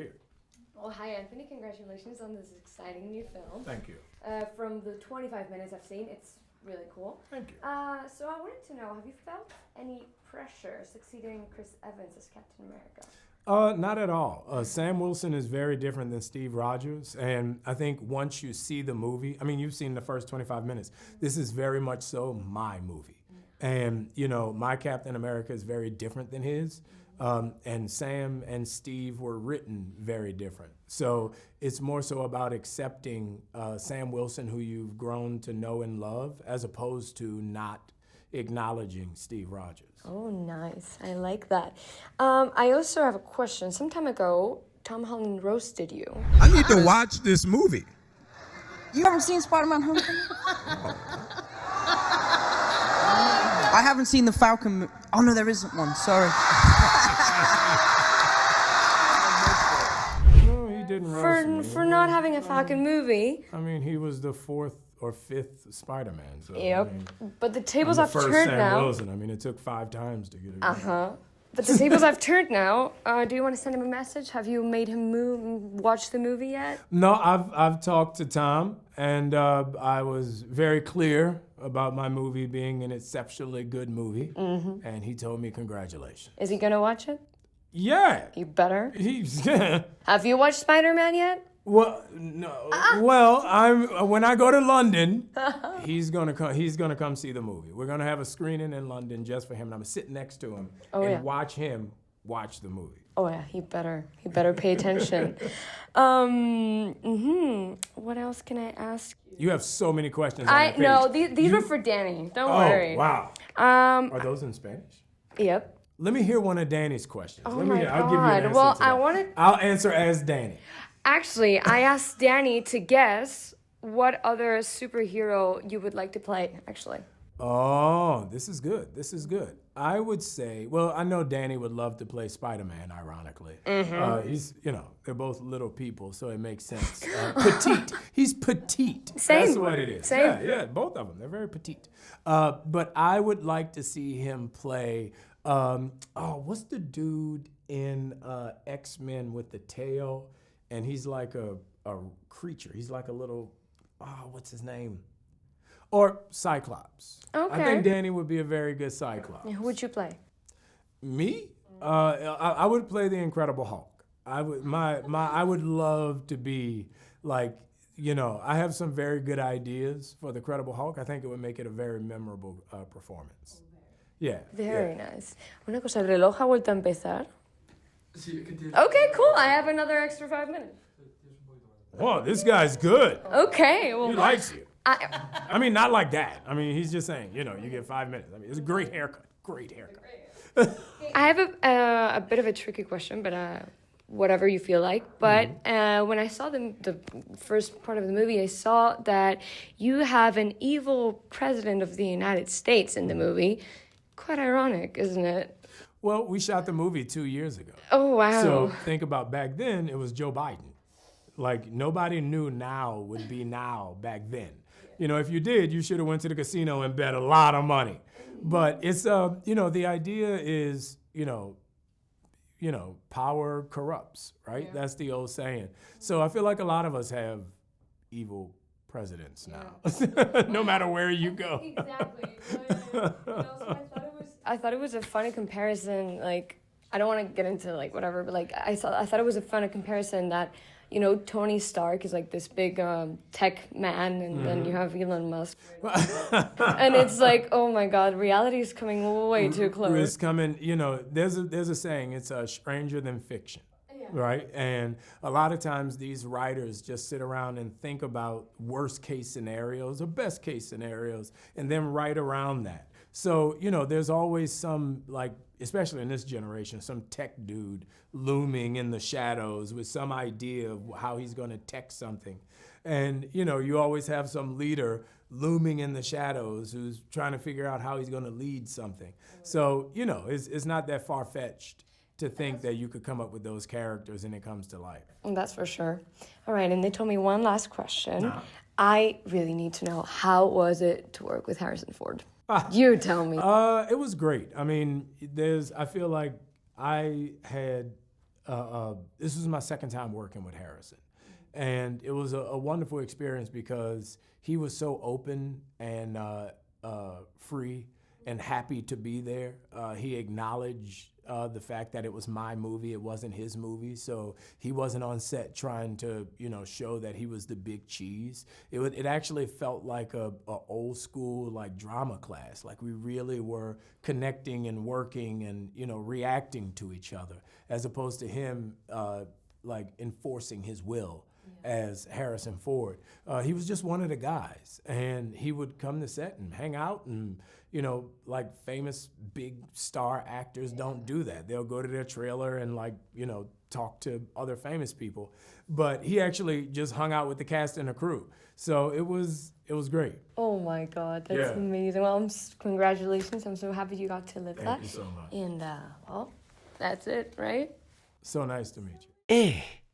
here. Well, hi, Anthony. Congratulations on this exciting new film. Thank you. From the 25 minutes I've seen, it's really cool. Thank you. So I wanted to know, have you felt any pressure succeeding Chris Evans as Captain America? Not at all. Sam Wilson is very different than Steve Rogers, and I think once you see the movie, I mean, you've seen the first 25 minutes. This is very much so my movie. And, you know, my Captain America is very different than his. And Sam and Steve were written very different. So it's more so about accepting Sam Wilson, who you've grown to know and love, as opposed to not acknowledging Steve Rogers. Oh, nice. I like that. I also have a question. Some time ago, Tom Holland roasted you. I need to watch this movie. You haven't seen Spider-Man Homecoming? I haven't seen the Falcon. Oh, no, there isn't one. Sorry. No, he didn't roast me. For not having a Falcon movie. I mean, he was the 4th or 5th Spider-Man. So, Yep. I mean, But the tables I'm have the first turned Sam now. Wilson. I mean, it took 5 times to get it. But the tables have turned now. Do you want to send him a message? Have you made him watch the movie yet? No, I've talked to Tom, and I was very clear about my movie being an exceptionally good movie, and he told me congratulations. Is he going to watch it? Yeah. You better. He's Have you watched Spider-Man yet? well, no. Well, when I go to London, he's gonna come see the movie. We're gonna have a screening in London just for him, and I'm gonna sit next to him and watch him watch the movie. Oh yeah, he better pay attention. What else can I ask? You have so many questions. No, these were for Danny. Don't worry. Wow. Are those in Spanish? Yep. Let me hear one of Danny's questions. Oh Let my me hear. I'll give you an God. answer Well, to that. I'll answer as Danny. Actually, I asked Danny to guess what other superhero you would like to play. Actually. Oh, this is good. This is good. I would say, well, I know Danny would love to play Spider-Man, ironically. He's, they're both little people, so it makes sense. Petite. He's petite. Same. That's what it is. Same. Yeah, both of them. They're very petite. But I would like to see him play, what's the dude in X-Men with the tail? And he's like a creature. He's like a little, what's his name? Or Cyclops. Okay. I think Danny would be a very good Cyclops. Who would you play? Me? I would play the Incredible Hulk. I would love to be like, I have some very good ideas for the Incredible Hulk. I think it would make it a very memorable performance. Yeah. Very nice. Una cosa, el reloj ha vuelto a empezar. Sí, que tiene... Okay, cool. I have another extra 5 minutes. Whoa, this guy's good. Okay, well. He likes you. I mean, not like that. I mean, he's just saying, you get 5 minutes. I mean, it's a great haircut. Great haircut. I have a bit of a tricky question, but whatever you feel like. But when I saw the first part of the movie, I saw that you have an evil president of the United States in the movie. Quite ironic, isn't it? Well, we shot the movie 2 years ago. Oh, wow. So think about back then, it was Joe Biden. Like, nobody knew now would be now back then. If you did, you should have went to the casino and bet a lot of money. But it's, the idea is, power corrupts, right? Yeah. That's the old saying. So I feel like a lot of us have evil presidents now, no matter where you go. Exactly. I thought it was a funny comparison. Like, I don't want to get into like whatever, but like I thought it was a funny comparison that, Tony Stark is like this big tech man, and then you have Elon Musk. And it's like, oh my God, reality is coming way too close. It's coming, there's a saying, it's stranger than fiction. Right? And a lot of times these writers just sit around and think about worst case scenarios or best case scenarios and then write around that. So, there's always some, like, especially in this generation, some tech dude looming in the shadows with some idea of how he's going to tech something. And, you always have some leader looming in the shadows who's trying to figure out how he's going to lead something. So, it's not that far-fetched to think that you could come up with those characters and it comes to life. That's for sure. All right, and they told me one last question. I really need to know, how was it to work with Harrison Ford? You tell me. It was great. I mean, I feel like I had this was my second time working with Harrison. And it was a wonderful experience because he was so open and free and happy to be there. He acknowledged the fact that it was my movie, it wasn't his movie. So he wasn't on set trying to, show that he was the big cheese. It actually felt like a old school like drama class. Like we really were connecting and working and, reacting to each other, as opposed to him like enforcing his will as Harrison Ford. He was just one of the guys, and he would come to set and hang out, and like famous big star actors don't do that. They'll go to their trailer and like talk to other famous people, but he actually just hung out with the cast and the crew. So it was great. Oh my God, that's amazing. Well, congratulations. I'm so happy you got to live that. Thank you so much. And well, that's it, right? So nice to meet you. Eh.